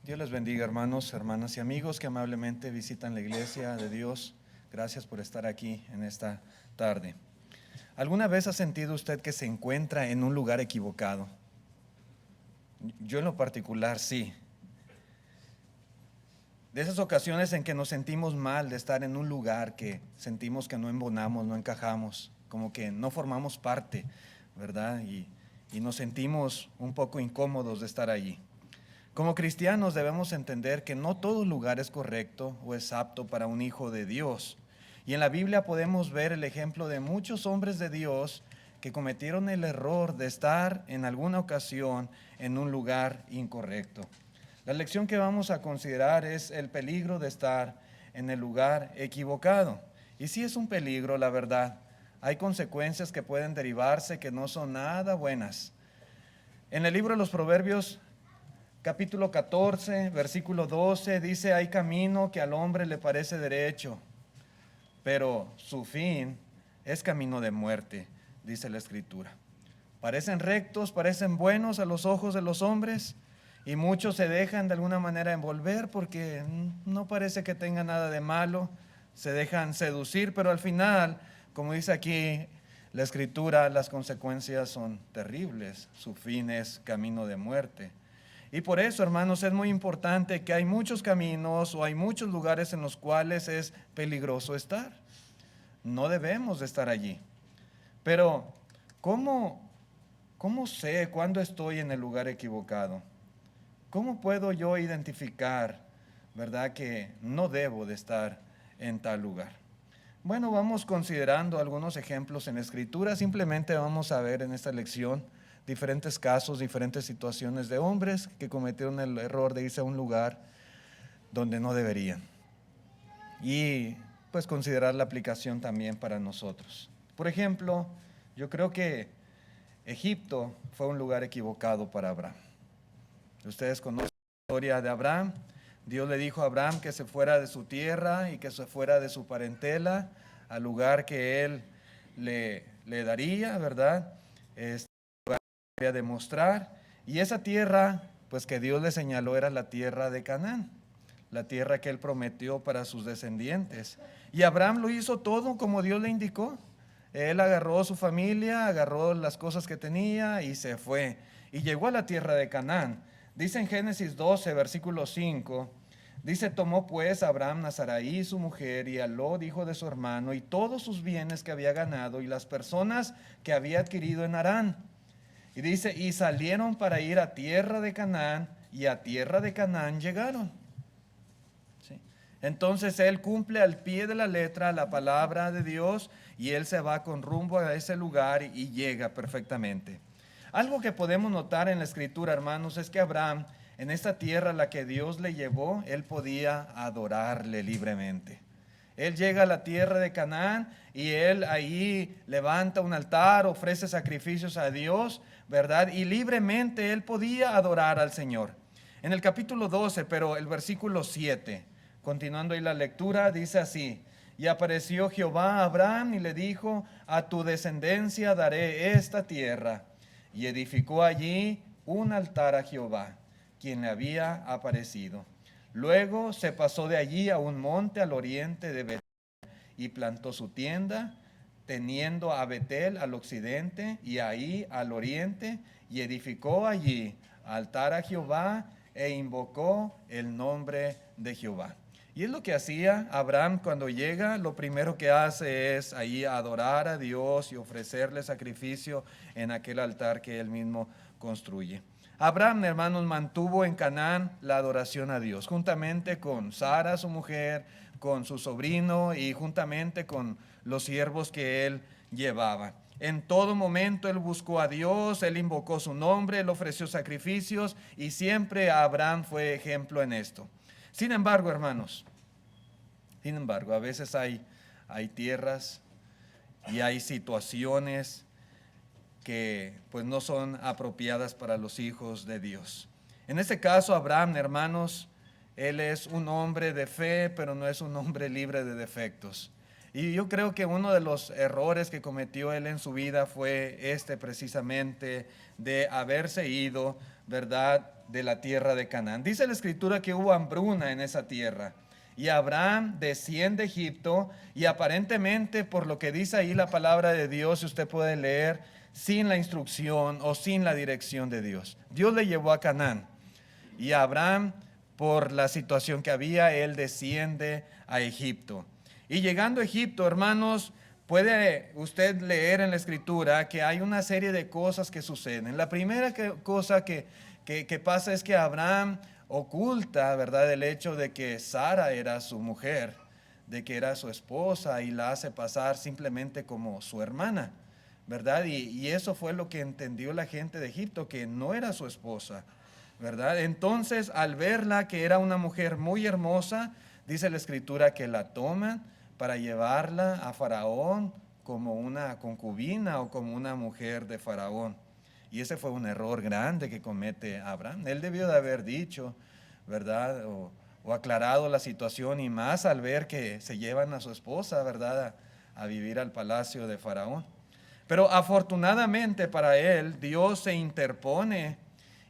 Dios les bendiga, hermanos, hermanas y amigos que amablemente visitan la iglesia de Dios. Gracias por estar aquí en esta tarde. ¿Alguna vez ha sentido usted que se encuentra en un lugar equivocado? Yo en lo particular sí. De esas ocasiones en que nos sentimos mal de estar en un lugar que sentimos que no embonamos, no encajamos, como que no formamos parte, ¿verdad? Y nos sentimos un poco incómodos de estar allí. Como cristianos debemos entender que no todo lugar es correcto o es apto para un hijo de Dios. Y en la Biblia podemos ver el ejemplo de muchos hombres de Dios que cometieron el error de estar en alguna ocasión en un lugar incorrecto. La lección que vamos a considerar es el peligro de estar en el lugar equivocado. Y sí es un peligro, la verdad. Hay consecuencias que pueden derivarse que no son nada buenas. En el libro de los Proverbios, capítulo 14, versículo 12, dice: hay camino que al hombre le parece derecho, pero su fin es camino de muerte, dice la Escritura. Parecen rectos, parecen buenos a los ojos de los hombres, y muchos se dejan de alguna manera envolver porque no parece que tenga nada de malo, se dejan seducir, pero al final, como dice aquí la Escritura, las consecuencias son terribles, su fin es camino de muerte. Y por eso, hermanos, es muy importante que hay muchos caminos o hay muchos lugares en los cuales es peligroso estar. No debemos de estar allí. Pero, ¿cómo sé cuándo estoy en el lugar equivocado? ¿Cómo puedo yo identificar, verdad, que no debo de estar en tal lugar? Bueno, vamos considerando algunos ejemplos en la Escritura. Simplemente vamos a ver en esta lección diferentes casos, diferentes situaciones de hombres que cometieron el error de irse a un lugar donde no deberían. Y pues considerar la aplicación también para nosotros. Por ejemplo, yo creo que Egipto fue un lugar equivocado para Abraham. Ustedes conocen la historia de Abraham. Dios le dijo a Abraham que se fuera de su tierra y que se fuera de su parentela al lugar que él le daría, ¿verdad? Este lugar que quería demostrar. Y esa tierra, pues que Dios le señaló, era la tierra de Canaán, la tierra que él prometió para sus descendientes. Y Abraham lo hizo todo como Dios le indicó. Él agarró su familia, agarró las cosas que tenía y se fue. Y llegó a la tierra de Canaán. Dice en Génesis 12, versículo 5, dice: tomó pues Abraham a Sarai su mujer y a Lot, hijo de su hermano, y todos sus bienes que había ganado y las personas que había adquirido en Harán. Y dice: y salieron para ir a tierra de Canaán, y a tierra de Canaán llegaron. ¿Sí? Entonces él cumple al pie de la letra la palabra de Dios y él se va con rumbo a ese lugar y llega perfectamente. Algo que podemos notar en la escritura, hermanos, es que Abraham, en esta tierra a la que Dios le llevó, él podía adorarle libremente. Él llega a la tierra de Canaán y él ahí levanta un altar, ofrece sacrificios a Dios, ¿verdad? Y libremente él podía adorar al Señor. En el capítulo 12, pero el versículo 7, continuando ahí la lectura, dice así: y apareció Jehová a Abraham y le dijo: a tu descendencia daré esta tierra. Y edificó allí un altar a Jehová, quien le había aparecido. Luego se pasó de allí a un monte al oriente de Betel y plantó su tienda, teniendo a Betel al occidente y ahí al oriente, y edificó allí altar a Jehová e invocó el nombre de Jehová. Y es lo que hacía Abraham cuando llega. Lo primero que hace es ahí adorar a Dios y ofrecerle sacrificio en aquel altar que él mismo construye. Abraham, hermanos, mantuvo en Canaán la adoración a Dios, juntamente con Sara, su mujer, con su sobrino y juntamente con los siervos que él llevaba. En todo momento él buscó a Dios, él invocó su nombre, él ofreció sacrificios y siempre Abraham fue ejemplo en esto. Sin embargo, hermanos, a veces hay tierras y hay situaciones que pues no son apropiadas para los hijos de Dios. En este caso, Abraham, hermanos, él es un hombre de fe, pero no es un hombre libre de defectos. Y yo creo que uno de los errores que cometió él en su vida fue este precisamente, de haberse ido, ¿verdad?, de la tierra de Canaán. Dice la escritura que hubo hambruna en esa tierra. Y Abraham desciende a Egipto y aparentemente, por lo que dice ahí la palabra de Dios, si usted puede leer, sin la instrucción o sin la dirección de Dios. Dios le llevó a Canaán. Y Abraham, por la situación que había, él desciende a Egipto. Y llegando a Egipto, hermanos, puede usted leer en la escritura que hay una serie de cosas que suceden. La primera cosa que pasa es que Abraham oculta, ¿verdad?, el hecho de que Sara era su mujer, de que era su esposa, y la hace pasar simplemente como su hermana, ¿verdad? Y eso fue lo que entendió la gente de Egipto, que no era su esposa, ¿verdad? Entonces, al verla que era una mujer muy hermosa, dice la escritura que la toman para llevarla a Faraón como una concubina o como una mujer de Faraón. Y ese fue un error grande que comete Abraham. Él debió de haber dicho, ¿verdad? O aclarado la situación, y más al ver que se llevan a su esposa, ¿verdad?, a vivir al palacio de Faraón. Pero afortunadamente para él, Dios se interpone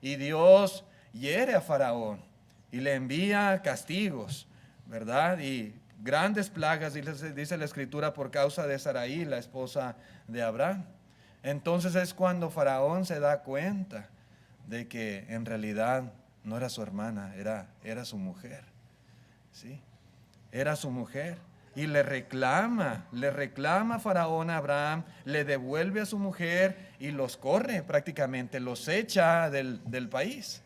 y Dios hiere a Faraón y le envía castigos, ¿verdad? Y grandes plagas, dice la escritura, por causa de Sarai, la esposa de Abraham. Entonces es cuando Faraón se da cuenta de que en realidad no era su hermana, era su mujer, ¿sí? Era su mujer. Y le reclama Faraón a Abraham, le devuelve a su mujer y los corre prácticamente, los echa del país.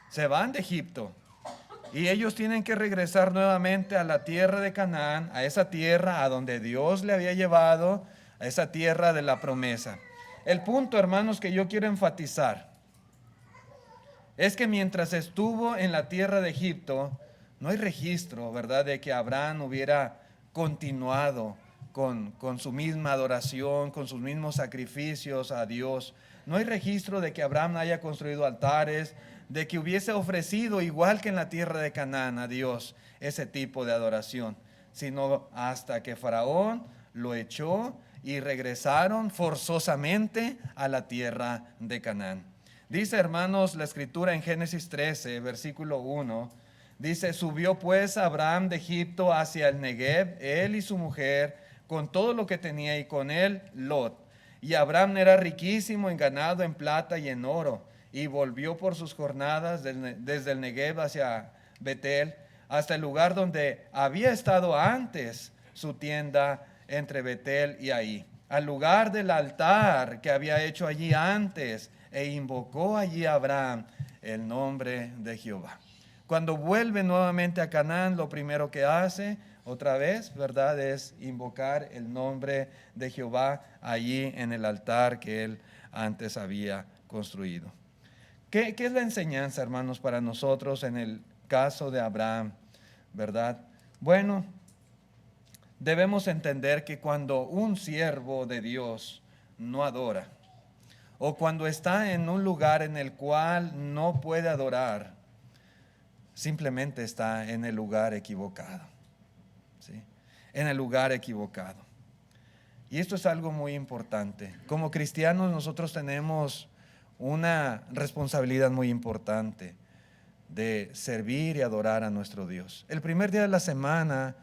Se van de Egipto y ellos tienen que regresar nuevamente a la tierra de Canaán, a esa tierra a donde Dios le había llevado, a esa tierra de la promesa. El punto, hermanos, que yo quiero enfatizar es que mientras estuvo en la tierra de Egipto, no hay registro, ¿verdad?, de que Abraham hubiera continuado con su misma adoración, con sus mismos sacrificios a Dios. No hay registro de que Abraham haya construido altares, de que hubiese ofrecido, igual que en la tierra de Canaán, a Dios ese tipo de adoración, sino hasta que Faraón lo echó y regresaron forzosamente a la tierra de Canaán. Dice, hermanos, la escritura en Génesis 13, versículo 1, dice: subió pues Abraham de Egipto hacia el Negev, él y su mujer, con todo lo que tenía, y con él Lot. Y Abraham era riquísimo en ganado, en plata y en oro, y volvió por sus jornadas desde el Negev hacia Betel, hasta el lugar donde había estado antes su tienda, entre Betel y Ahí, al lugar del altar que había hecho allí antes, e invocó allí a Abraham el nombre de Jehová. Cuando vuelve nuevamente a Canaán, lo primero que hace, otra vez, ¿verdad?, es invocar el nombre de Jehová allí en el altar que él antes había construido. ¿Qué es la enseñanza, hermanos, para nosotros en el caso de Abraham, verdad? Bueno, debemos entender que cuando un siervo de Dios no adora, o cuando está en un lugar en el cual no puede adorar, simplemente está en el lugar equivocado, ¿sí? En el lugar equivocado. Y esto es algo muy importante. Como cristianos nosotros tenemos una responsabilidad muy importante de servir y adorar a nuestro Dios. El primer día de la semana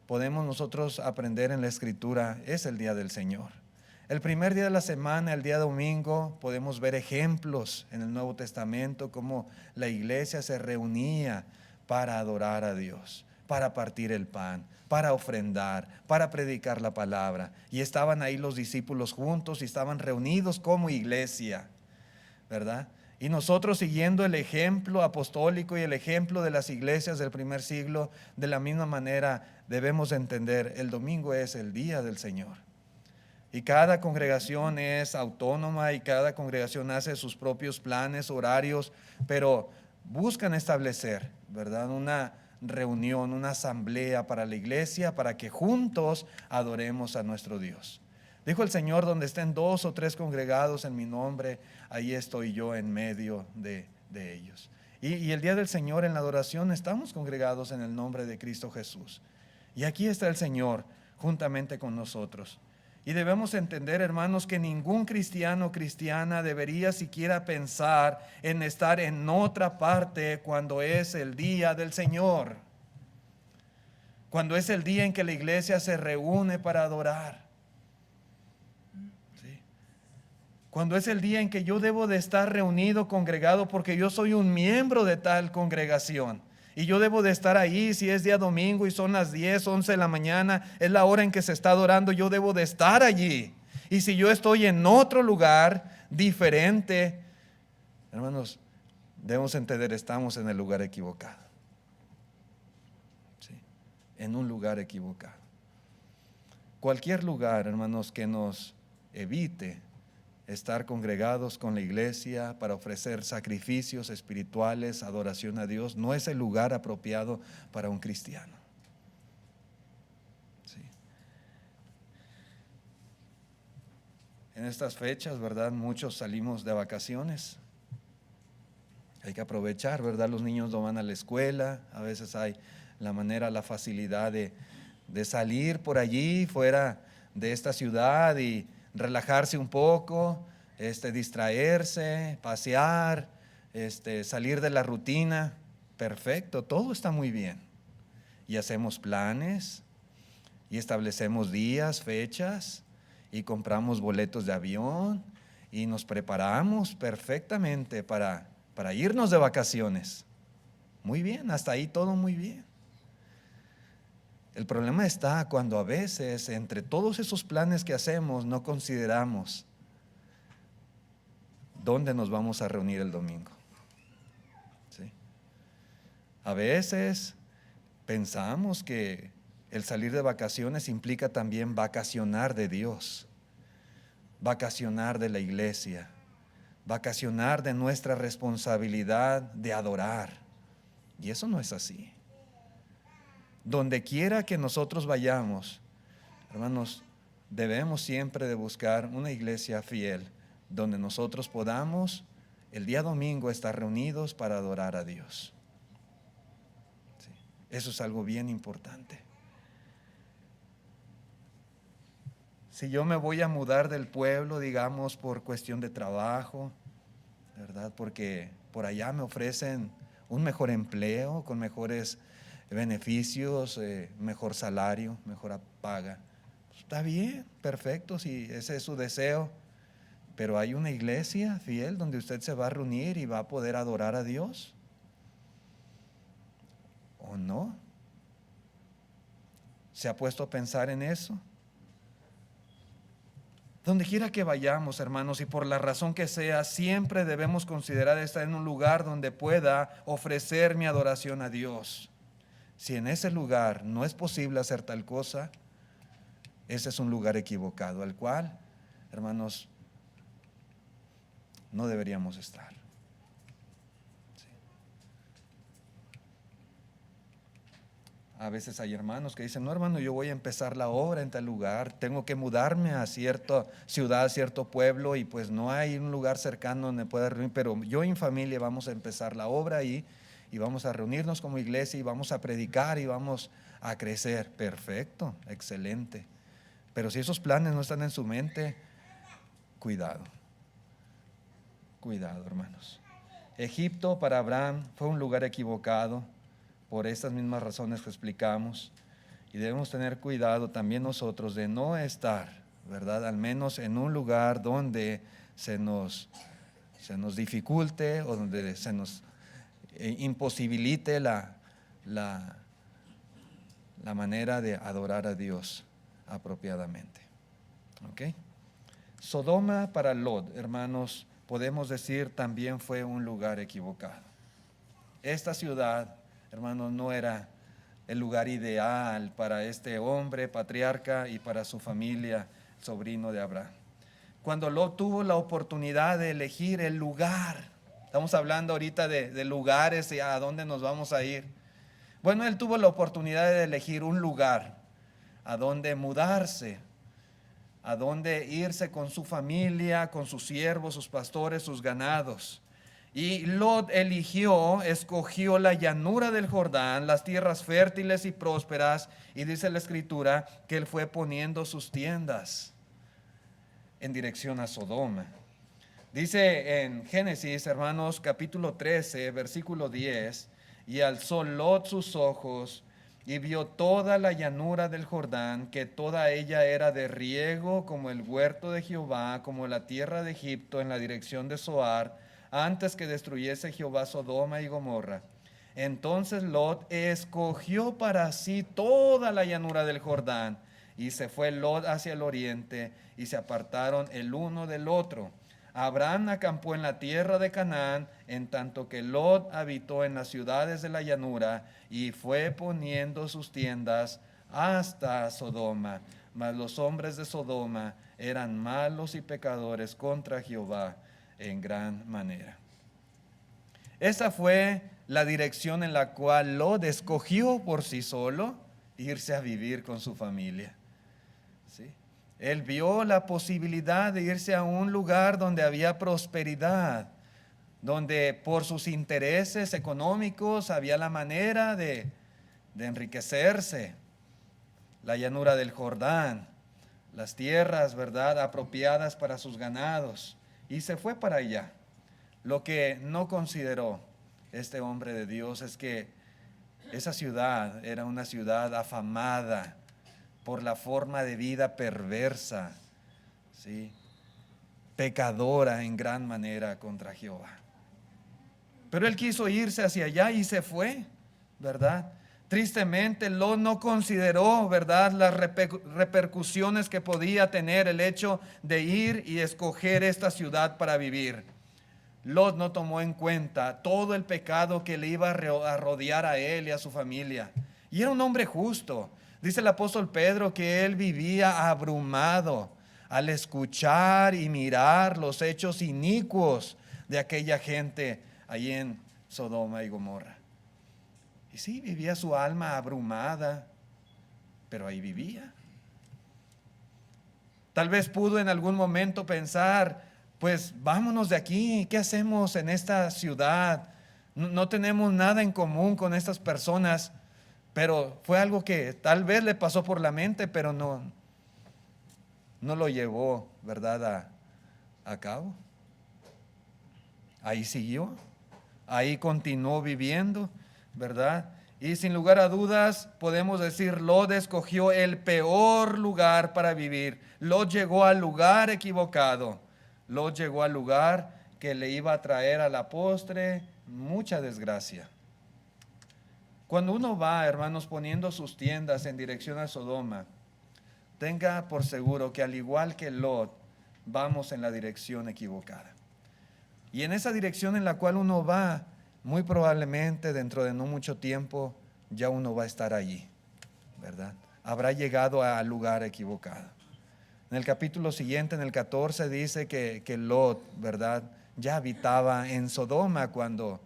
podemos nosotros aprender en la escritura, es el día del Señor. El primer día de la semana, el día domingo, podemos ver ejemplos en el Nuevo Testamento cómo la iglesia se reunía para adorar a Dios, para partir el pan, para ofrendar, para predicar la palabra. Y estaban ahí los discípulos juntos y estaban reunidos como iglesia, ¿verdad? Y nosotros, siguiendo el ejemplo apostólico y el ejemplo de las iglesias del primer siglo, de la misma manera debemos entender, el domingo es el día del Señor. Y cada congregación es autónoma y cada congregación hace sus propios planes, horarios, pero buscan establecer, ¿verdad?, una reunión, una asamblea para la iglesia, para que juntos adoremos a nuestro Dios. Dijo el Señor: donde estén 2 o 3 congregados en mi nombre, ahí estoy yo en medio de ellos. Y el día del Señor, en la adoración, estamos congregados en el nombre de Cristo Jesús. Y aquí está el Señor juntamente con nosotros. Y debemos entender, hermanos, que ningún cristiano o cristiana debería siquiera pensar en estar en otra parte cuando es el día del Señor. Cuando es el día en que la iglesia se reúne para adorar. ¿Sí? Cuando es el día en que yo debo de estar reunido, congregado, porque yo soy un miembro de tal congregación. Y yo debo de estar ahí, si es día domingo y son las 10, 11 de la mañana, es la hora en que se está adorando, yo debo de estar allí. Y si yo estoy en otro lugar diferente, hermanos, debemos entender, estamos en el lugar equivocado. ¿Sí? En un lugar equivocado. Cualquier lugar, hermanos, que nos evite estar congregados con la iglesia para ofrecer sacrificios espirituales, adoración a Dios, no es el lugar apropiado para un cristiano. Sí. En estas fechas, ¿verdad? Muchos salimos de vacaciones. Hay que aprovechar, ¿verdad? Los niños no van a la escuela, a veces hay la facilidad de salir por allí, fuera de esta ciudad y relajarse un poco, distraerse, pasear, salir de la rutina. Perfecto, todo está muy bien. Y hacemos planes, y establecemos días, fechas, y compramos boletos de avión, y nos preparamos perfectamente para irnos de vacaciones. Muy bien, hasta ahí todo muy bien. El problema está cuando a veces entre todos esos planes que hacemos no consideramos dónde nos vamos a reunir el domingo. ¿Sí? A veces pensamos que el salir de vacaciones implica también vacacionar de Dios, vacacionar de la iglesia, vacacionar de nuestra responsabilidad de adorar. Y eso no es así. Donde quiera que nosotros vayamos, hermanos, debemos siempre de buscar una iglesia fiel, donde nosotros podamos el día domingo estar reunidos para adorar a Dios. Sí, eso es algo bien importante. Si yo me voy a mudar del pueblo, digamos, por cuestión de trabajo, ¿verdad? Porque por allá me ofrecen un mejor empleo, con mejores beneficios, mejor salario, mejor paga. Está bien, perfecto, si ese es su deseo, pero hay una iglesia fiel donde usted se va a reunir y va a poder adorar a Dios, ¿o no? ¿Se ha puesto a pensar en eso? Donde quiera que vayamos, hermanos, y por la razón que sea, siempre debemos considerar estar en un lugar donde pueda ofrecer mi adoración a Dios. Si en ese lugar no es posible hacer tal cosa, ese es un lugar equivocado, al cual, hermanos, no deberíamos estar. Sí. A veces hay hermanos que dicen, no, hermano, yo voy a empezar la obra en tal lugar, tengo que mudarme a cierta ciudad, a cierto pueblo, y pues no hay un lugar cercano donde pueda reunir, pero yo y mi familia vamos a empezar la obra ahí, y vamos a reunirnos como iglesia, y vamos a predicar, y vamos a crecer. Perfecto, excelente. Pero si esos planes no están en su mente, cuidado, hermanos. Egipto para Abraham fue un lugar equivocado por estas mismas razones que explicamos, y debemos tener cuidado también nosotros de no estar, ¿verdad? Al menos en un lugar donde se nos dificulte o donde se nos imposibilite la manera de adorar a Dios apropiadamente. ¿Ok? Sodoma para Lot, hermanos, podemos decir también fue un lugar equivocado. Esta ciudad, hermanos, no era el lugar ideal para este hombre patriarca y para su familia, sobrino de Abraham. Cuando Lot tuvo la oportunidad de elegir el lugar, estamos hablando ahorita de lugares y a dónde nos vamos a ir. Bueno, él tuvo la oportunidad de elegir un lugar a dónde mudarse, a dónde irse con su familia, con sus siervos, sus pastores, sus ganados. Y Lot escogió la llanura del Jordán, las tierras fértiles y prósperas, y dice la Escritura que él fue poniendo sus tiendas. en dirección a Sodoma. Dice en Génesis, hermanos, capítulo 13, versículo 10, y alzó Lot sus ojos y vio toda la llanura del Jordán, que toda ella era de riego, como el huerto de Jehová, como la tierra de Egipto, en la dirección de Zoar, antes que destruyese Jehová Sodoma y Gomorra. Entonces Lot escogió para sí toda la llanura del Jordán, y se fue Lot hacia el oriente, y se apartaron el uno del otro. Abraham acampó en la tierra de Canaán, en tanto que Lot habitó en las ciudades de la llanura, y fue poniendo sus tiendas hasta Sodoma. Mas los hombres de Sodoma eran malos y pecadores contra Jehová en gran manera. Esa fue la dirección en la cual Lot escogió por sí solo irse a vivir con su familia. ¿Sí? Él vio la posibilidad de irse a un lugar donde había prosperidad, donde por sus intereses económicos había la manera de enriquecerse. La llanura del Jordán, las tierras, ¿verdad?, apropiadas para sus ganados. Y se fue para allá. Lo que no consideró este hombre de Dios es que esa ciudad era una ciudad afamada por la forma de vida perversa, ¿sí?, pecadora en gran manera contra Jehová. Pero él quiso irse hacia allá y se fue, ¿verdad? Tristemente, Lot no consideró, ¿verdad?, las repercusiones que podía tener el hecho de ir y escoger esta ciudad para vivir. Lot no tomó en cuenta todo el pecado que le iba a rodear a él y a su familia. Y era un hombre justo. Dice el apóstol Pedro que él vivía abrumado al escuchar y mirar los hechos inicuos de aquella gente allí en Sodoma y Gomorra. Y sí, vivía su alma abrumada, pero ahí vivía. Tal vez pudo en algún momento pensar, pues vámonos de aquí, ¿qué hacemos en esta ciudad? No tenemos nada en común con estas personas. Pero fue algo que tal vez le pasó por la mente, pero no lo llevó, ¿verdad?, a cabo. Ahí siguió, ahí continuó viviendo, ¿verdad? Y sin lugar a dudas podemos decir, Lot escogió el peor lugar para vivir. Lot llegó al lugar equivocado. Lot llegó al lugar que le iba a traer a la postre mucha desgracia. Cuando uno va, hermanos, poniendo sus tiendas en dirección a Sodoma, tenga por seguro que al igual que Lot, vamos en la dirección equivocada. Y en esa dirección en la cual uno va, muy probablemente dentro de no mucho tiempo, ya uno va a estar allí, ¿verdad? Habrá llegado al lugar equivocado. En el capítulo siguiente, en el 14, dice que Lot, ¿verdad?, ya habitaba en Sodoma cuando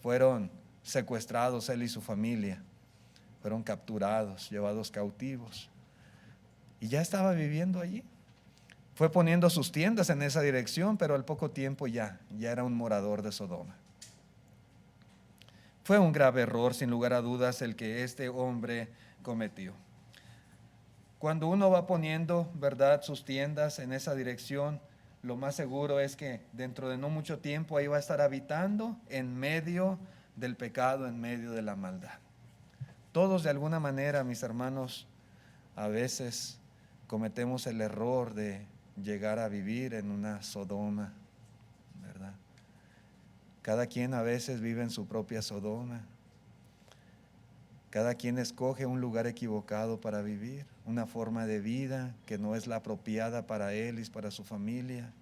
fueron secuestrados él y su familia, fueron capturados, llevados cautivos, y ya estaba viviendo allí. Fue poniendo sus tiendas en esa dirección, pero al poco tiempo ya era un morador de Sodoma. Fue un grave error, sin lugar a dudas, el que este hombre cometió. Cuando uno va poniendo, ¿verdad?, sus tiendas en esa dirección, lo más seguro es que dentro de no mucho tiempo ahí va a estar habitando en medio del pecado, en medio de la maldad. Todos de alguna manera, mis hermanos, a veces cometemos el error de llegar a vivir en una Sodoma, ¿verdad? Cada quien a veces vive en su propia Sodoma. Cada quien escoge un lugar equivocado para vivir, una forma de vida que no es la apropiada para él y para su familia.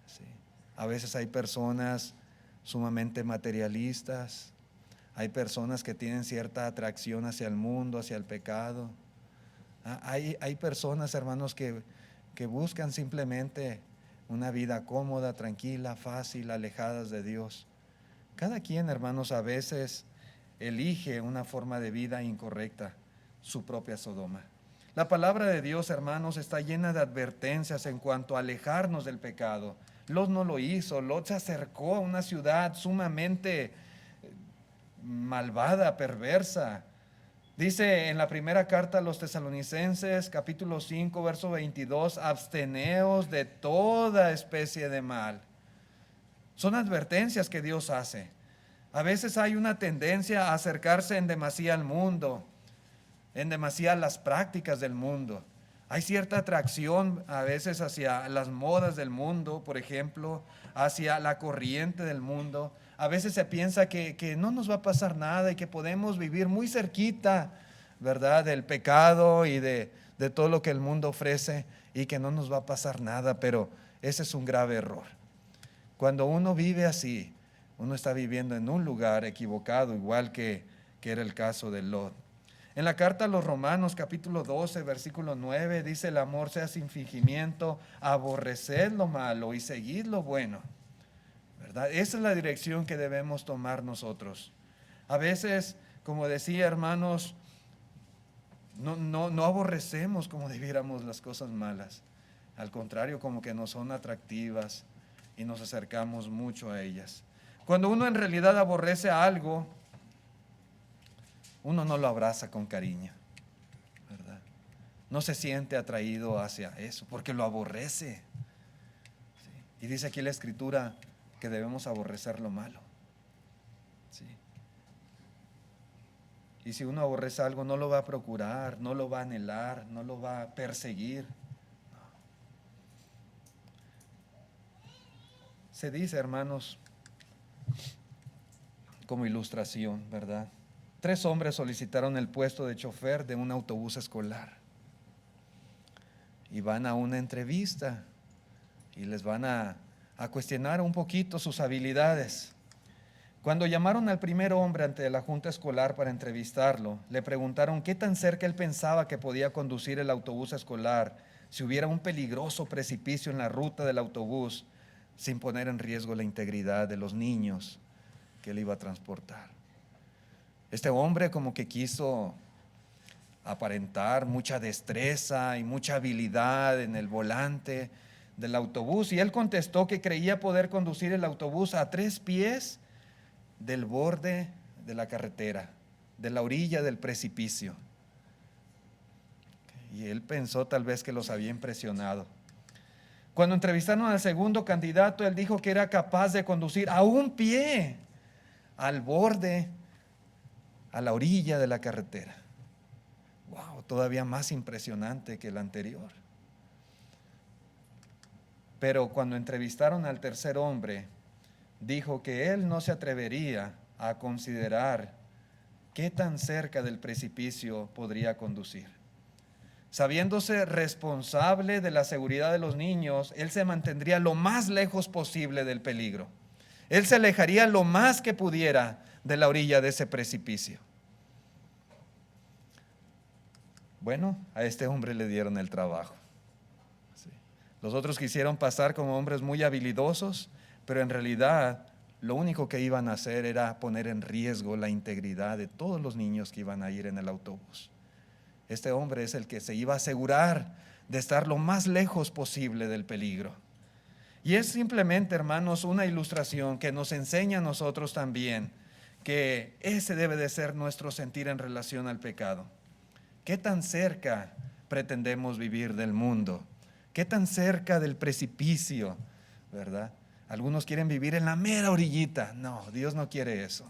Sí. A veces hay personas sumamente materialistas, hay personas que tienen cierta atracción hacia el mundo, hacia el pecado. Hay personas, hermanos, que buscan simplemente una vida cómoda, tranquila, fácil, alejadas de Dios. Cada quien, hermanos, a veces elige una forma de vida incorrecta, su propia Sodoma. La palabra de Dios, hermanos, está llena de advertencias en cuanto a alejarnos del pecado. Lot no lo hizo. Lot se acercó a una ciudad sumamente malvada, perversa. Dice en la primera carta a los Tesalonicenses, capítulo 5, verso 22, absteneos de toda especie de mal. Son advertencias que Dios hace. A veces hay una tendencia a acercarse en demasía al mundo, en demasía a las prácticas del mundo. Hay cierta atracción a veces hacia las modas del mundo, por ejemplo, hacia la corriente del mundo. A veces se piensa que no nos va a pasar nada y que podemos vivir muy cerquita, ¿verdad?, del pecado y de todo lo que el mundo ofrece y que no nos va a pasar nada, pero ese es un grave error. Cuando uno vive así, uno está viviendo en un lugar equivocado, igual que era el caso de Lot. En la carta a los Romanos, capítulo 12, versículo 9, dice: el amor sea sin fingimiento, aborreced lo malo y seguid lo bueno. ¿Verdad? Esa es la dirección que debemos tomar nosotros. A veces, como decía, hermanos, no aborrecemos como debiéramos las cosas malas. Al contrario, como que nos son atractivas y nos acercamos mucho a ellas. Cuando uno en realidad aborrece algo, uno no lo abraza con cariño, ¿verdad? No se siente atraído hacia eso porque lo aborrece. ¿Sí? Y dice aquí la Escritura que debemos aborrecer lo malo. ¿Sí? Y si uno aborrece algo, no lo va a procurar, no lo va a anhelar, no lo va a perseguir. Se dice, hermanos, como ilustración, ¿verdad? 3 hombres solicitaron el puesto de chofer de un autobús escolar y van a una entrevista y les van a cuestionar un poquito sus habilidades. Cuando llamaron al primer hombre ante la junta escolar para entrevistarlo, le preguntaron qué tan cerca él pensaba que podía conducir el autobús escolar si hubiera un peligroso precipicio en la ruta del autobús, sin poner en riesgo la integridad de los niños que él iba a transportar. Este hombre como que quiso aparentar mucha destreza y mucha habilidad en el volante del autobús, y él contestó que creía poder conducir el autobús a 3 pies del borde de la carretera, de la orilla del precipicio. Y él pensó tal vez que los había impresionado. Cuando entrevistaron al segundo candidato, él dijo que era capaz de conducir a 1 pie al borde, a la orilla de la carretera. Wow, todavía más impresionante que el anterior. Pero cuando entrevistaron al tercer hombre, dijo que él no se atrevería a considerar qué tan cerca del precipicio podría conducir. Sabiéndose responsable de la seguridad de los niños, él se mantendría lo más lejos posible del peligro. Él se alejaría lo más que pudiera de la orilla de ese precipicio. Bueno, a este hombre le dieron el trabajo. Sí. Los otros quisieron pasar como hombres muy habilidosos, pero en realidad lo único que iban a hacer era poner en riesgo la integridad de todos los niños que iban a ir en el autobús. Este hombre es el que se iba a asegurar de estar lo más lejos posible del peligro. Y es simplemente, hermanos, una ilustración que nos enseña a nosotros también que ese debe de ser nuestro sentir en relación al pecado. ¿Qué tan cerca pretendemos vivir del mundo? ¿Qué tan cerca del precipicio, verdad? Algunos quieren vivir en la mera orillita. No, Dios no quiere eso.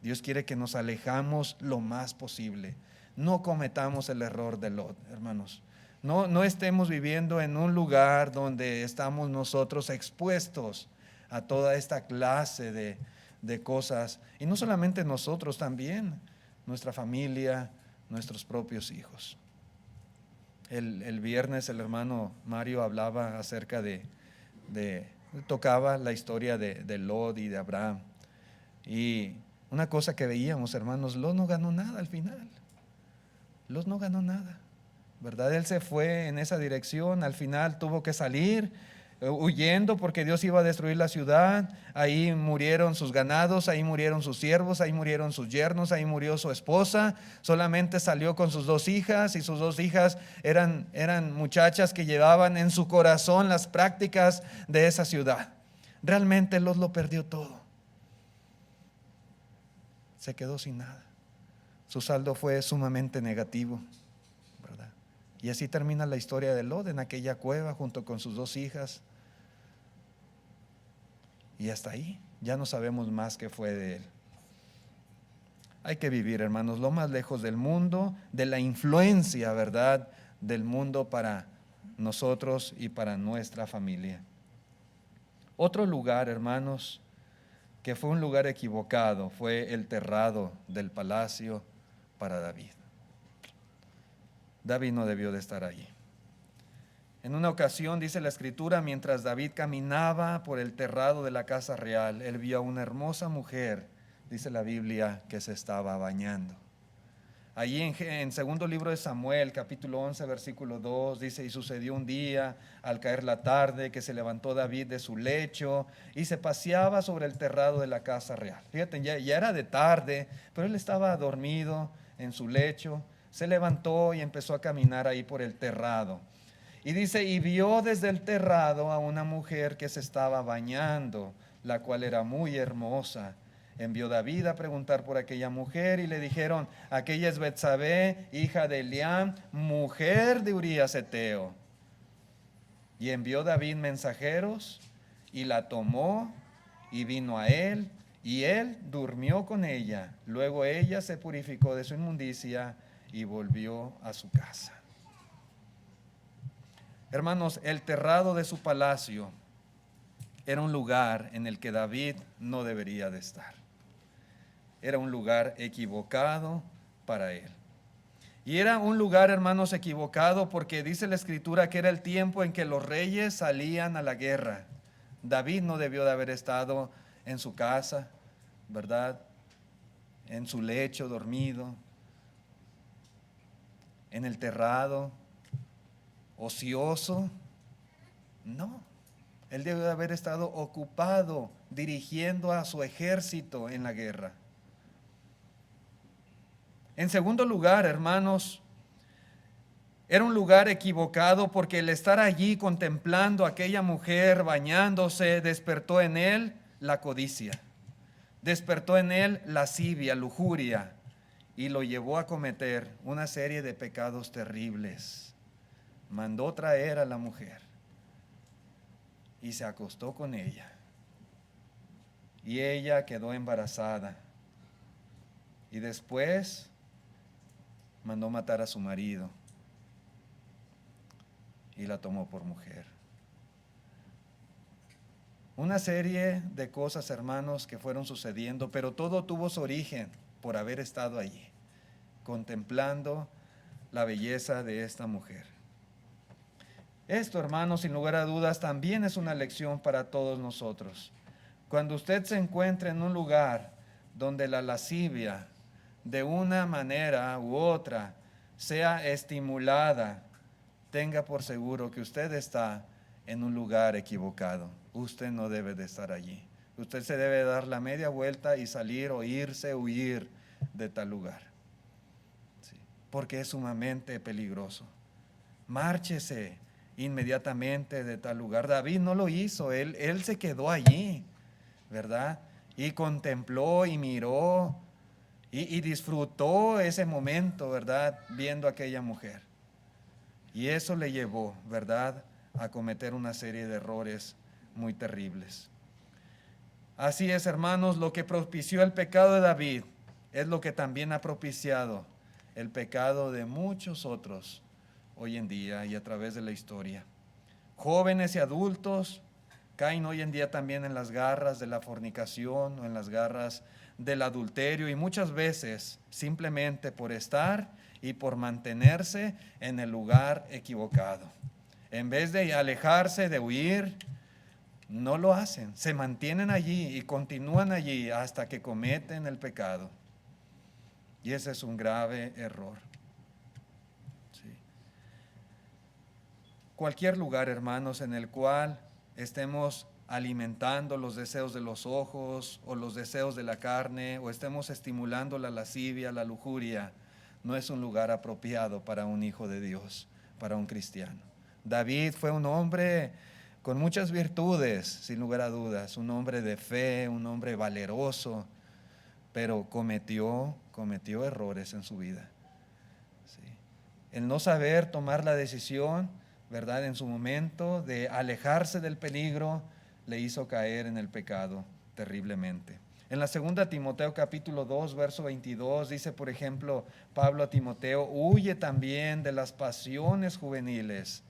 Dios quiere que nos alejamos lo más posible. No cometamos el error de Lot, hermanos. No estemos viviendo en un lugar donde estamos nosotros expuestos a toda esta clase de cosas. Y no solamente nosotros, también nuestra familia, nuestros propios hijos. El viernes el hermano Mario hablaba acerca tocaba la historia de Lot y de Abraham. Y una cosa que veíamos, hermanos, Lot no ganó nada al final. Lot no ganó nada, ¿verdad? Él se fue en esa dirección, al final tuvo que salir huyendo porque Dios iba a destruir la ciudad. Ahí murieron sus ganados, ahí murieron sus siervos, ahí murieron sus yernos, ahí murió su esposa. Solamente salió con sus 2 hijas, y sus 2 hijas eran muchachas que llevaban en su corazón las prácticas de esa ciudad. Realmente Lot lo perdió todo. Se quedó sin nada. Su saldo fue sumamente negativo, ¿verdad? Y así termina la historia de Lot en aquella cueva junto con sus 2 hijas. Y hasta ahí, ya no sabemos más qué fue de él. Hay que vivir, hermanos, lo más lejos del mundo, de la influencia, ¿verdad?, del mundo para nosotros y para nuestra familia. Otro lugar, hermanos, que fue un lugar equivocado, fue el terrado del palacio para David. David no debió de estar allí. En una ocasión, dice la Escritura, mientras David caminaba por el terrado de la casa real, él vio a una hermosa mujer, dice la Biblia, que se estaba bañando. Allí en segundo libro de Samuel, capítulo 11, versículo 2, dice: y sucedió un día, al caer la tarde, que se levantó David de su lecho y se paseaba sobre el terrado de la casa real. Fíjate, ya era de tarde, pero él estaba dormido en su lecho, se levantó y empezó a caminar ahí por el terrado. Y dice, y vio desde el terrado a una mujer que se estaba bañando, la cual era muy hermosa. Envió David a preguntar por aquella mujer y le dijeron: aquella es Betsabé, hija de Eliam, mujer de Urías Eteo. Y envió David mensajeros y la tomó y vino a él, y él durmió con ella. Luego ella se purificó de su inmundicia y volvió a su casa. Hermanos, el terrado de su palacio era un lugar en el que David no debería de estar. Era un lugar equivocado para él. Y era un lugar, hermanos, equivocado porque dice la Escritura que era el tiempo en que los reyes salían a la guerra. David no debió de haber estado en su casa, ¿verdad?, en su lecho dormido, en el terrado, ocioso. No, él debe de haber estado ocupado dirigiendo a su ejército en la guerra. En segundo lugar, hermanos, era un lugar equivocado porque el estar allí contemplando a aquella mujer bañándose despertó en él la codicia, despertó en él lascivia, lujuria, y lo llevó a cometer una serie de pecados terribles. Mandó traer a la mujer y se acostó con ella, y ella quedó embarazada, y después mandó matar a su marido y la tomó por mujer. Una serie de cosas, hermanos, que fueron sucediendo, pero todo tuvo su origen por haber estado allí, contemplando la belleza de esta mujer. Esto, hermanos, sin lugar a dudas, también es una lección para todos nosotros. Cuando usted se encuentre en un lugar donde la lascivia, de una manera u otra, sea estimulada, tenga por seguro que usted está en un lugar equivocado. Usted no debe de estar allí. Usted se debe dar la media vuelta y salir o irse, huir de tal lugar. Sí, porque es sumamente peligroso. Márchese inmediatamente de tal lugar. David no lo hizo, él se quedó allí, ¿verdad? Y contempló y miró y disfrutó ese momento, ¿verdad?, viendo a aquella mujer. Y eso le llevó, ¿verdad?, a cometer una serie de errores muy terribles. Así es, hermanos, lo que propició el pecado de David es lo que también ha propiciado el pecado de muchos otros hoy en día y a través de la historia. Jóvenes y adultos caen hoy en día también en las garras de la fornicación o en las garras del adulterio, y muchas veces simplemente por estar y por mantenerse en el lugar equivocado. En vez de alejarse, de huir, no lo hacen, se mantienen allí y continúan allí hasta que cometen el pecado. Y ese es un grave error. Sí. Cualquier lugar, hermanos, en el cual estemos alimentando los deseos de los ojos o los deseos de la carne, o estemos estimulando la lascivia, la lujuria, no es un lugar apropiado para un hijo de Dios, para un cristiano. David fue un hombre con muchas virtudes, sin lugar a dudas, un hombre de fe, un hombre valeroso, pero cometió errores en su vida. ¿Sí? El no saber tomar la decisión, ¿verdad?, en su momento de alejarse del peligro, le hizo caer en el pecado terriblemente. En la segunda Timoteo capítulo 2, verso 22, dice, por ejemplo, Pablo a Timoteo: huye también de las pasiones juveniles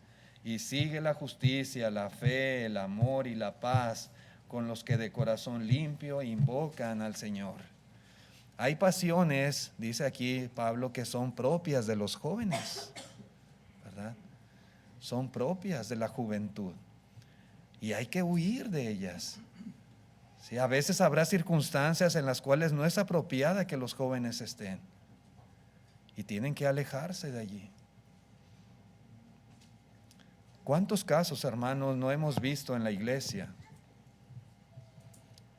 y sigue la justicia, la fe, el amor y la paz con los que de corazón limpio invocan al Señor. Hay pasiones, dice aquí Pablo, que son propias de los jóvenes, ¿verdad? Son propias de la juventud y hay que huir de ellas. Sí, a veces habrá circunstancias en las cuales no es apropiada que los jóvenes estén y tienen que alejarse de allí. ¿Cuántos casos, hermanos, no hemos visto en la iglesia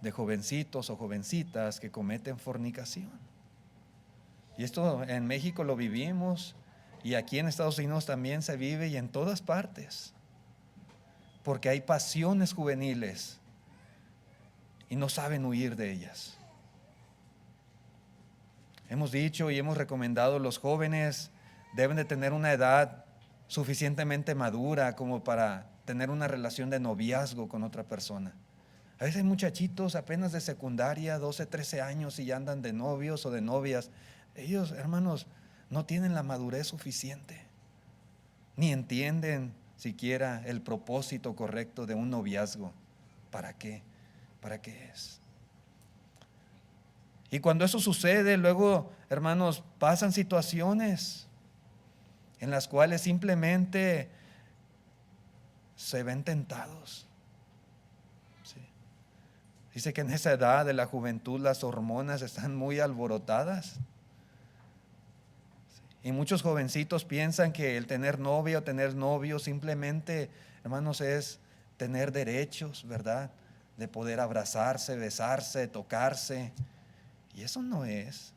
de jovencitos o jovencitas que cometen fornicación? Y esto en México lo vivimos, y aquí en Estados Unidos también se vive, y en todas partes, porque hay pasiones juveniles y no saben huir de ellas. Hemos dicho y hemos recomendado: los jóvenes deben de tener una edad suficientemente madura como para tener una relación de noviazgo con otra persona. A veces hay muchachitos apenas de secundaria, 12, 13 años, y ya andan de novios o de novias. Ellos, hermanos, no tienen la madurez suficiente, ni entienden siquiera el propósito correcto de un noviazgo. ¿Para qué? ¿Para qué es? Y cuando eso sucede, luego, hermanos, pasan situaciones en las cuales simplemente se ven tentados. ¿Sí? Dice que en esa edad de la juventud las hormonas están muy alborotadas. ¿Sí? Y muchos jovencitos piensan que el tener novia o tener novio simplemente, hermanos, es tener derechos, ¿verdad?, de poder abrazarse, besarse, tocarse. Y eso no es.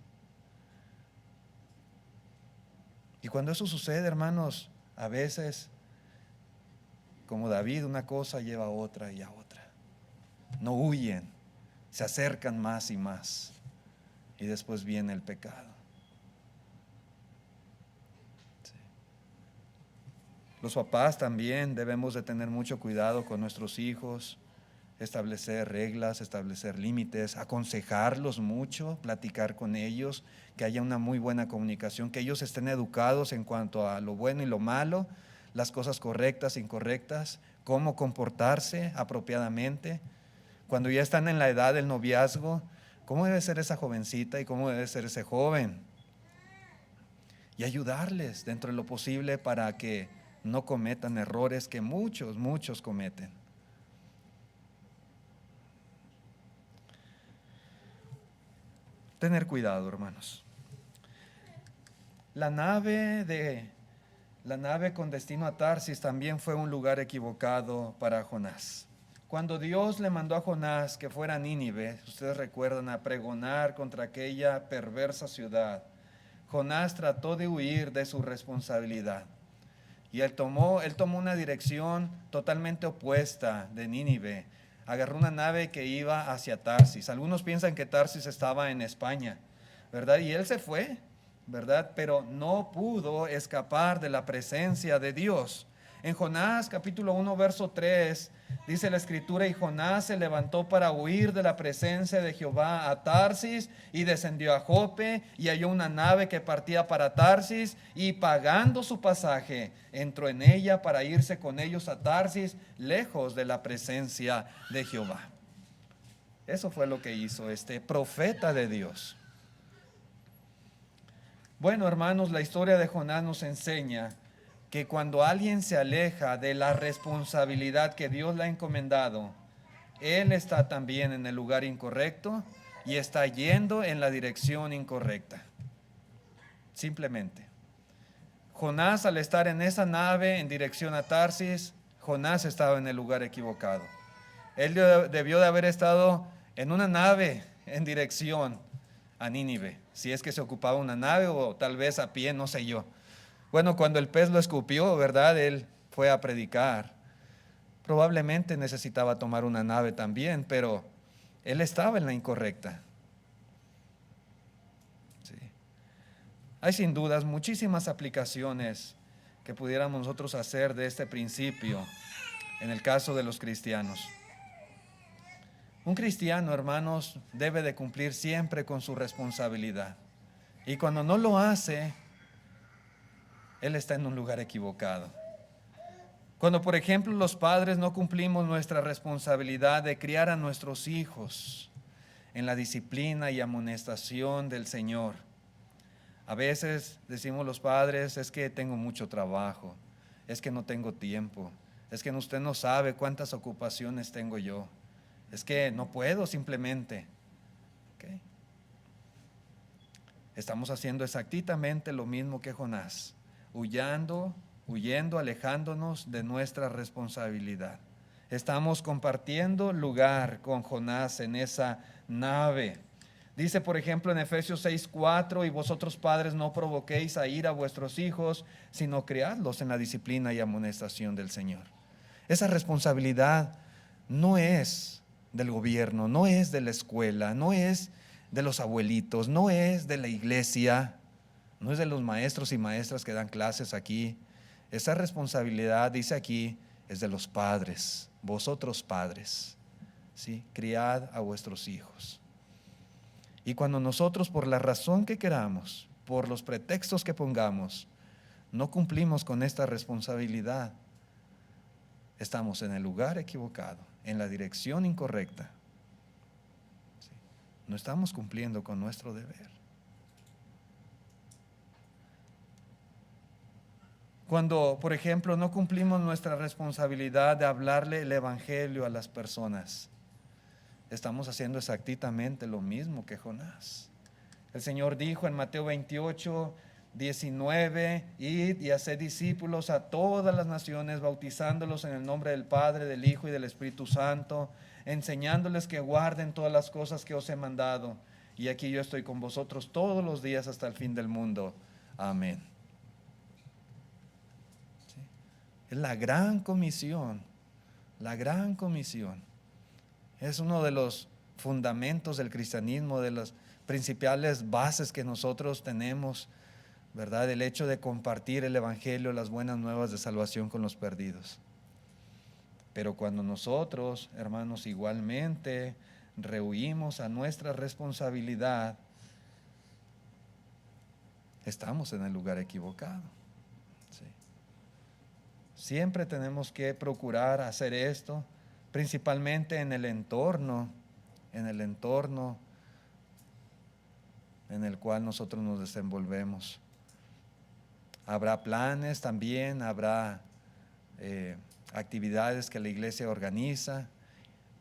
Y cuando eso sucede, hermanos, a veces, como David, una cosa lleva a otra y a otra. No huyen, se acercan más y más. Y después viene el pecado. Sí. Los papás también debemos de tener mucho cuidado con nuestros hijos, establecer reglas, establecer límites, aconsejarlos mucho, platicar con ellos, que haya una muy buena comunicación, que ellos estén educados en cuanto a lo bueno y lo malo, las cosas correctas e incorrectas, cómo comportarse apropiadamente. Cuando ya están en la edad del noviazgo, cómo debe ser esa jovencita y cómo debe ser ese joven. Y ayudarles dentro de lo posible para que no cometan errores que muchos cometen. Tener cuidado, hermanos. La nave con destino a Tarsis también fue un lugar equivocado para Jonás. Cuando Dios le mandó a Jonás que fuera a Nínive, ustedes recuerdan, a pregonar contra aquella perversa ciudad, Jonás trató de huir de su responsabilidad. Y él tomó una dirección totalmente opuesta de Nínive. Agarró una nave que iba hacia Tarsis. Algunos piensan que Tarsis estaba en España, ¿verdad? Y él se fue, ¿verdad? Pero no pudo escapar de la presencia de Dios. En Jonás capítulo 1, verso 3, dice la escritura: y Jonás se levantó para huir de la presencia de Jehová a Tarsis, y descendió a Jope, y halló una nave que partía para Tarsis, y pagando su pasaje, entró en ella para irse con ellos a Tarsis, lejos de la presencia de Jehová. Eso fue lo que hizo este profeta de Dios. Bueno, hermanos, la historia de Jonás nos enseña que cuando alguien se aleja de la responsabilidad que Dios le ha encomendado, él está también en el lugar incorrecto y está yendo en la dirección incorrecta. Simplemente. Jonás, al estar en esa nave en dirección a Tarsis, Jonás estaba en el lugar equivocado. Él debió de haber estado en una nave en dirección a Nínive, si es que se ocupaba una nave, o tal vez a pie, no sé yo. Bueno, cuando el pez lo escupió, ¿verdad?, él fue a predicar. Probablemente necesitaba tomar una nave también, pero él estaba en la incorrecta. Hay sin dudas muchísimas aplicaciones que pudiéramos nosotros hacer de este principio en el caso de los cristianos. Un cristiano, hermanos, debe de cumplir siempre con su responsabilidad. Y cuando no lo hace, él está en un lugar equivocado. Cuando, por ejemplo, los padres no cumplimos nuestra responsabilidad de criar a nuestros hijos en la disciplina y amonestación del Señor. A veces decimos los padres, es que tengo mucho trabajo, es que no tengo tiempo, es que usted no sabe cuántas ocupaciones tengo yo, es que no puedo simplemente. ¿Okay? Estamos haciendo exactamente lo mismo que Jonás, huyendo, alejándonos de nuestra responsabilidad. Estamos compartiendo lugar con Jonás en esa nave. Dice, por ejemplo, en Efesios 6:4, y vosotros padres no provoquéis a ira a vuestros hijos, sino criadlos en la disciplina y amonestación del Señor. Esa responsabilidad no es del gobierno, no es de la escuela, no es de los abuelitos, no es de la iglesia, no es de los maestros y maestras que dan clases aquí. Esa responsabilidad, dice aquí, es de los padres, vosotros padres, ¿sí? Criad a vuestros hijos. Y cuando nosotros, por la razón que queramos, por los pretextos que pongamos, no cumplimos con esta responsabilidad, estamos en el lugar equivocado, en la dirección incorrecta. ¿Sí? No estamos cumpliendo con nuestro deber. Cuando, por ejemplo, no cumplimos nuestra responsabilidad de hablarle el evangelio a las personas, estamos haciendo exactamente lo mismo que Jonás. El Señor dijo en Mateo 28:19, id y haced discípulos a todas las naciones, bautizándolos en el nombre del Padre, del Hijo y del Espíritu Santo, enseñándoles que guarden todas las cosas que os he mandado. Y aquí yo estoy con vosotros todos los días hasta el fin del mundo. Amén. ¿Sí? Es la gran comisión, la gran comisión. Es uno de los fundamentos del cristianismo, de las principales bases que nosotros tenemos, ¿verdad? El hecho de compartir el evangelio, las buenas nuevas de salvación con los perdidos. Pero cuando nosotros, hermanos, igualmente rehuimos a nuestra responsabilidad, estamos en el lugar equivocado. ¿Sí? Siempre tenemos que procurar hacer esto, principalmente en el entorno en el cual nosotros nos desenvolvemos. Habrá planes también, habrá actividades que la iglesia organiza,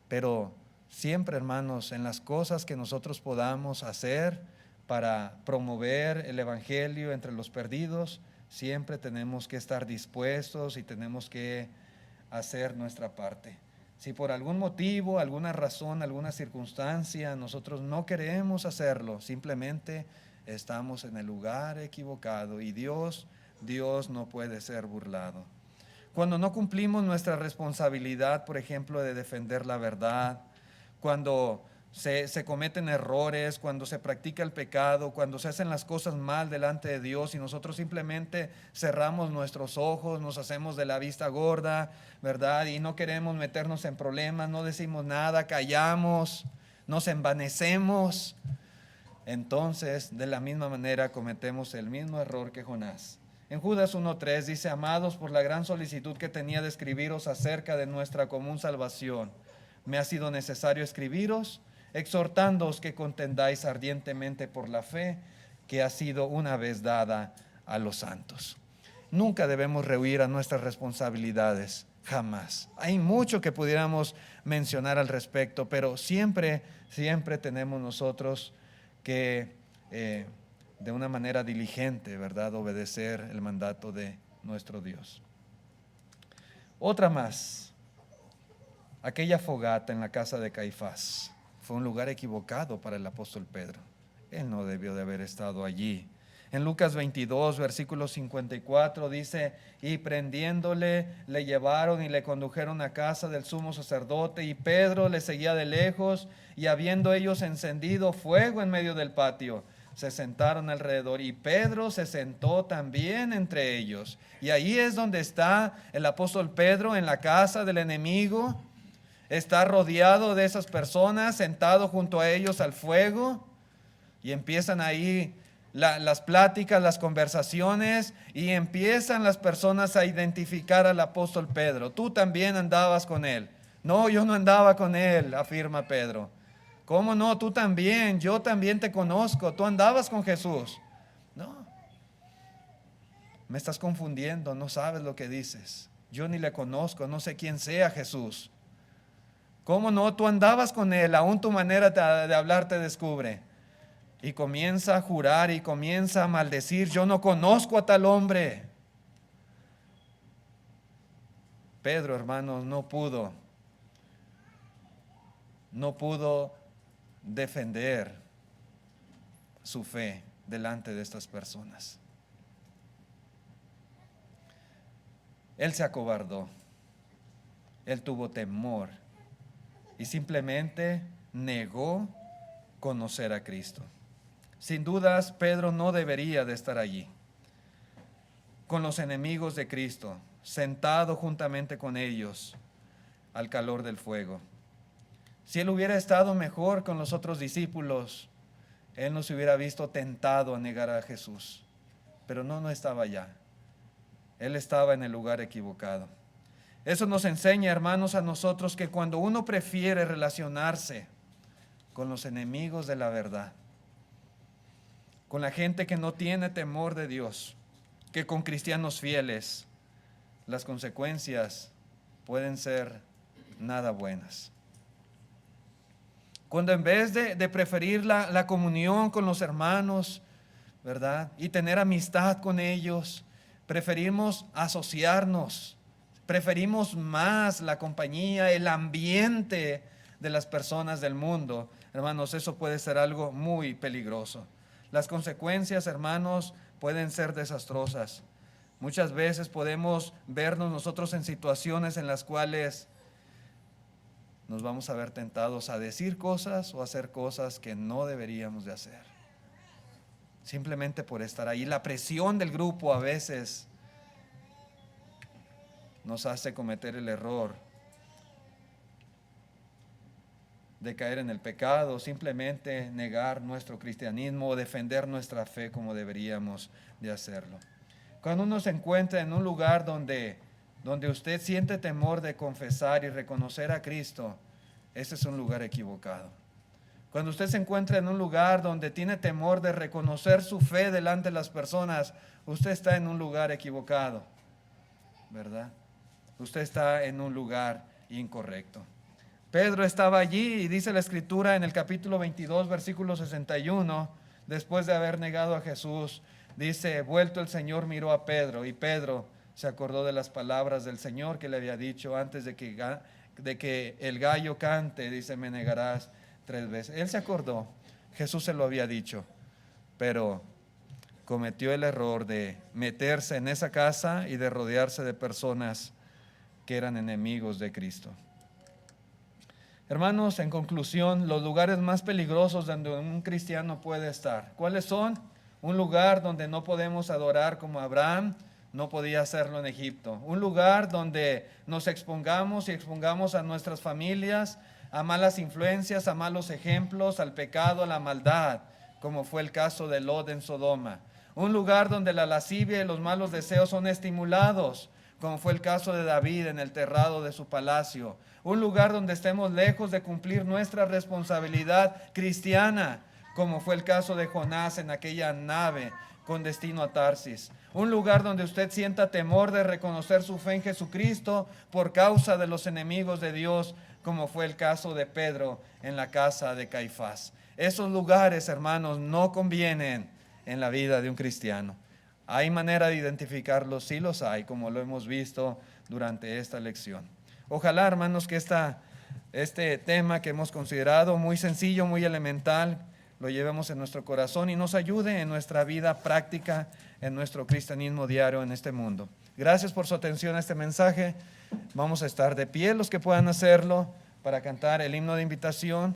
pero siempre, hermanos, en las cosas que nosotros podamos hacer para promover el evangelio entre los perdidos, siempre tenemos que estar dispuestos y tenemos que hacer nuestra parte. Si por algún motivo, alguna razón, alguna circunstancia nosotros no queremos hacerlo, simplemente estamos en el lugar equivocado y Dios no puede ser burlado. Cuando no cumplimos nuestra responsabilidad, por ejemplo, de defender la verdad, cuando se cometen errores, cuando se practica el pecado, cuando se hacen las cosas mal delante de Dios y nosotros simplemente cerramos nuestros ojos, nos hacemos de la vista gorda, ¿verdad? Y no queremos meternos en problemas, no decimos nada, callamos, nos envanecemos. Entonces, de la misma manera cometemos el mismo error que Jonás. En Judas 1:3 dice, amados, por la gran solicitud que tenía de escribiros acerca de nuestra común salvación, me ha sido necesario escribiros, exhortándoos que contendáis ardientemente por la fe que ha sido una vez dada a los santos. Nunca debemos rehuir a nuestras responsabilidades, jamás. Hay mucho que pudiéramos mencionar al respecto, pero siempre tenemos nosotros que de una manera diligente, ¿verdad?, obedecer el mandato de nuestro Dios. Otra más, aquella fogata en la casa de Caifás fue un lugar equivocado para el apóstol Pedro. Él no debió de haber estado allí. En Lucas 22, versículo 54 dice, y prendiéndole, le llevaron y le condujeron a casa del sumo sacerdote, y Pedro le seguía de lejos, y habiendo ellos encendido fuego en medio del patio, se sentaron alrededor y Pedro se sentó también entre ellos. Y ahí es donde está el apóstol Pedro, en la casa del enemigo. Está rodeado de esas personas, sentado junto a ellos al fuego. Y empiezan ahí las pláticas, las conversaciones, y empiezan las personas a identificar al apóstol Pedro. Tú también andabas con él. No, yo no andaba con él, afirma Pedro. ¿Cómo no? Tú también, yo también te conozco, tú andabas con Jesús. No, me estás confundiendo, no sabes lo que dices. Yo ni le conozco, no sé quién sea Jesús. ¿Cómo no? Tú andabas con él, aún tu manera de hablar te descubre. Y comienza a jurar y comienza a maldecir, yo no conozco a tal hombre. Pedro, hermanos, no pudo defender su fe delante de estas personas. Él se acobardó, él tuvo temor y simplemente negó conocer a Cristo. Sin dudas, Pedro no debería de estar allí, con los enemigos de Cristo, sentado juntamente con ellos al calor del fuego. Si él hubiera estado mejor con los otros discípulos, él no se hubiera visto tentado a negar a Jesús. Pero no estaba allá. Él estaba en el lugar equivocado. Eso nos enseña, hermanos, a nosotros que cuando uno prefiere relacionarse con los enemigos de la verdad, con la gente que no tiene temor de Dios, que con cristianos fieles, las consecuencias pueden ser nada buenas. Cuando en vez de preferir la comunión con los hermanos, ¿verdad? Y tener amistad con ellos, preferimos asociarnos, preferimos más la compañía, el ambiente de las personas del mundo. Hermanos, eso puede ser algo muy peligroso. Las consecuencias, hermanos, pueden ser desastrosas. Muchas veces podemos vernos nosotros en situaciones en las cuales nos vamos a ver tentados a decir cosas o a hacer cosas que no deberíamos de hacer. Simplemente por estar ahí. La presión del grupo a veces nos hace cometer el error de caer en el pecado, simplemente negar nuestro cristianismo o defender nuestra fe como deberíamos de hacerlo. Cuando uno se encuentra en un lugar donde usted siente temor de confesar y reconocer a Cristo, ese es un lugar equivocado. Cuando usted se encuentra en un lugar donde tiene temor de reconocer su fe delante de las personas, usted está en un lugar equivocado, ¿verdad? Usted está en un lugar incorrecto. Pedro estaba allí y dice la Escritura en el capítulo 22, versículo 61, después de haber negado a Jesús, dice: vuelto el Señor miró a Pedro, y Pedro se acordó de las palabras del Señor que le había dicho antes de que el gallo cante, dice: me negarás 3 veces. Él se acordó, Jesús se lo había dicho, pero cometió el error de meterse en esa casa y de rodearse de personas que eran enemigos de Cristo. Hermanos, en conclusión, los lugares más peligrosos donde un cristiano puede estar, ¿cuáles son? Un lugar donde no podemos adorar como Abraham no podía hacerlo en Egipto. Un lugar donde nos expongamos y expongamos a nuestras familias a malas influencias, a malos ejemplos, al pecado, a la maldad, como fue el caso de Lot en Sodoma. Un lugar donde la lascivia y los malos deseos son estimulados, como fue el caso de David en el terrado de su palacio. Un lugar donde estemos lejos de cumplir nuestra responsabilidad cristiana, como fue el caso de Jonás en aquella nave con destino a Tarsis. Un lugar donde usted sienta temor de reconocer su fe en Jesucristo por causa de los enemigos de Dios, como fue el caso de Pedro en la casa de Caifás. Esos lugares, hermanos, no convienen en la vida de un cristiano. ¿Hay manera de identificarlos? Sí los hay, como lo hemos visto durante esta lección. Ojalá, hermanos, que este tema que hemos considerado muy sencillo, muy elemental, lo llevemos en nuestro corazón y nos ayude en nuestra vida práctica, en nuestro cristianismo diario en este mundo. Gracias por su atención a este mensaje. Vamos a estar de pie los que puedan hacerlo para cantar el himno de invitación.